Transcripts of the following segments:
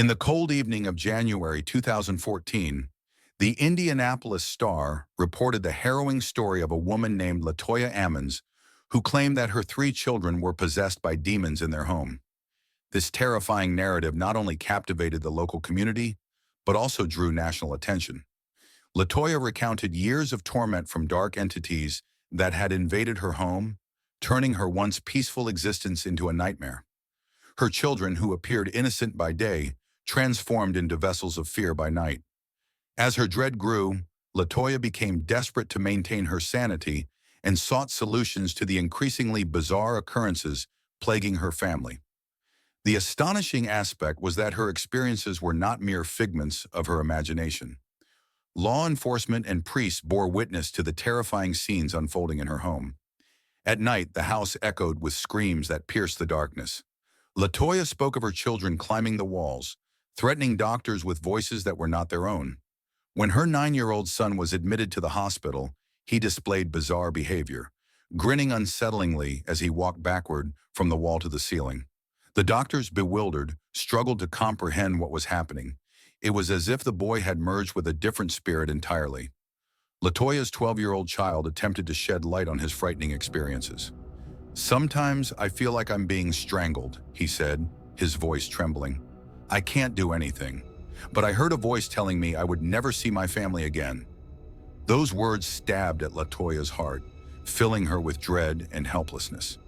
In the cold evening of January 2014, the Indianapolis Star reported the harrowing story of a woman named Latoya Ammons who claimed that her three children were possessed by demons in their home. This terrifying narrative not only captivated the local community, but also drew national attention. Latoya recounted years of torment from dark entities that had invaded her home, turning her once peaceful existence into a nightmare. Her children, who appeared innocent by day, transformed into vessels of fear by night. As her dread grew, Latoya became desperate to maintain her sanity and sought solutions to the increasingly bizarre occurrences plaguing her family. The astonishing aspect was that her experiences were not mere figments of her imagination. Law enforcement and priests bore witness to the terrifying scenes unfolding in her home. At night, the house echoed with screams that pierced the darkness. Latoya spoke of her children climbing the walls, threatening doctors with voices that were not their own. When her 9-year-old son was admitted to the hospital, he displayed bizarre behavior, grinning unsettlingly as he walked backward from the wall to the ceiling. The doctors, bewildered, struggled to comprehend what was happening. It was as if the boy had merged with a different spirit entirely. Latoya's 12-year-old child attempted to shed light on his frightening experiences. "Sometimes I feel like I'm being strangled," he said, his voice trembling. "I can't do anything, but I heard a voice telling me I would never see my family again." Those words stabbed at Latoya's heart, filling her with dread and helplessness.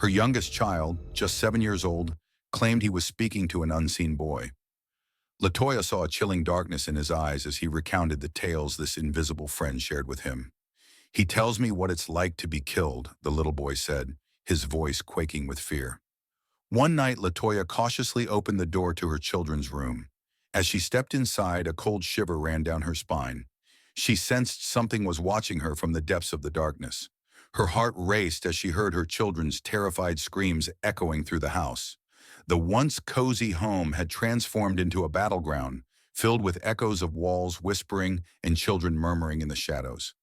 Her youngest child, just 7 years old, claimed he was speaking to an unseen boy. Latoya saw a chilling darkness in his eyes as he recounted the tales this invisible friend shared with him. "He tells me what it's like to be killed," the little boy said, his voice quaking with fear. One night, Latoya cautiously opened the door to her children's room. As she stepped inside, a cold shiver ran down her spine. She sensed something was watching her from the depths of the darkness. Her heart raced as she heard her children's terrified screams echoing through the house. The once cozy home had transformed into a battleground, filled with echoes of walls whispering and children murmuring in the shadows.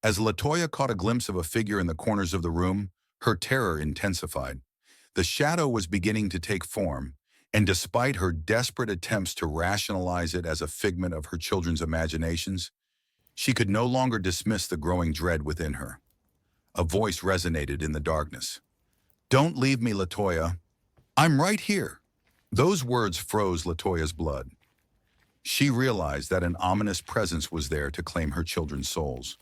As Latoya caught a glimpse of a figure in the corners of the room, her terror intensified. The shadow was beginning to take form, and despite her desperate attempts to rationalize it as a figment of her children's imaginations, she could no longer dismiss the growing dread within her. A voice resonated in the darkness. "Don't leave me, Latoya. I'm right here." Those words froze Latoya's blood. She realized that an ominous presence was there to claim her children's souls.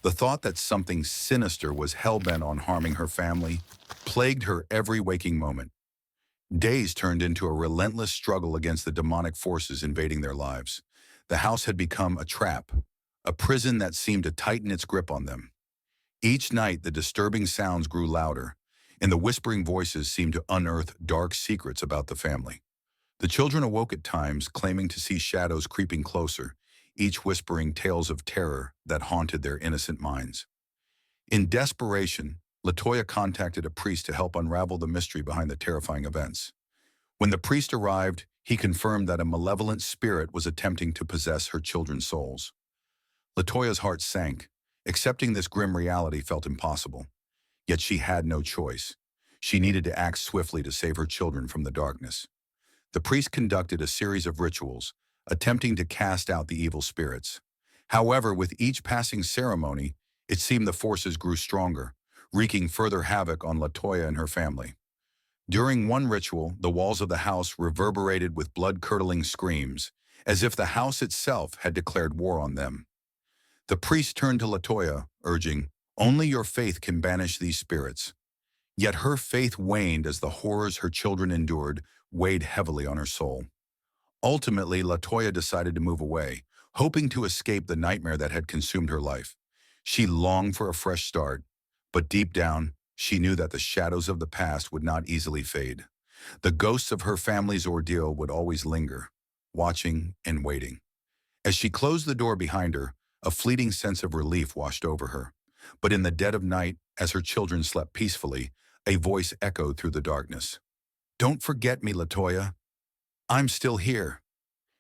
The thought that something sinister was hell-bent on harming her family plagued her every waking moment. Days turned into a relentless struggle against the demonic forces invading their lives. The house had become a trap, a prison that seemed to tighten its grip on them. Each night, the disturbing sounds grew louder, and the whispering voices seemed to unearth dark secrets about the family. The children awoke at times, claiming to see shadows creeping closer, each whispering tales of terror that haunted their innocent minds. In desperation, Latoya contacted a priest to help unravel the mystery behind the terrifying events. When the priest arrived, he confirmed that a malevolent spirit was attempting to possess her children's souls. Latoya's heart sank. Accepting this grim reality felt impossible. Yet she had no choice. She needed to act swiftly to save her children from the darkness. The priest conducted a series of rituals, attempting to cast out the evil spirits. However, with each passing ceremony, it seemed the forces grew stronger, wreaking further havoc on Latoya and her family. During one ritual, the walls of the house reverberated with blood-curdling screams, as if the house itself had declared war on them. The priest turned to Latoya, urging, "Only your faith can banish these spirits." Yet her faith waned as the horrors her children endured weighed heavily on her soul. Ultimately, Latoya decided to move away, hoping to escape the nightmare that had consumed her life. She longed for a fresh start, but deep down, she knew that the shadows of the past would not easily fade. The ghosts of her family's ordeal would always linger, watching and waiting. As she closed the door behind her, a fleeting sense of relief washed over her. But in the dead of night, as her children slept peacefully, a voice echoed through the darkness. "Don't forget me, Latoya. I'm still here."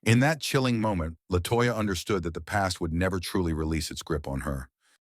In that chilling moment, Latoya understood that the past would never truly release its grip on her.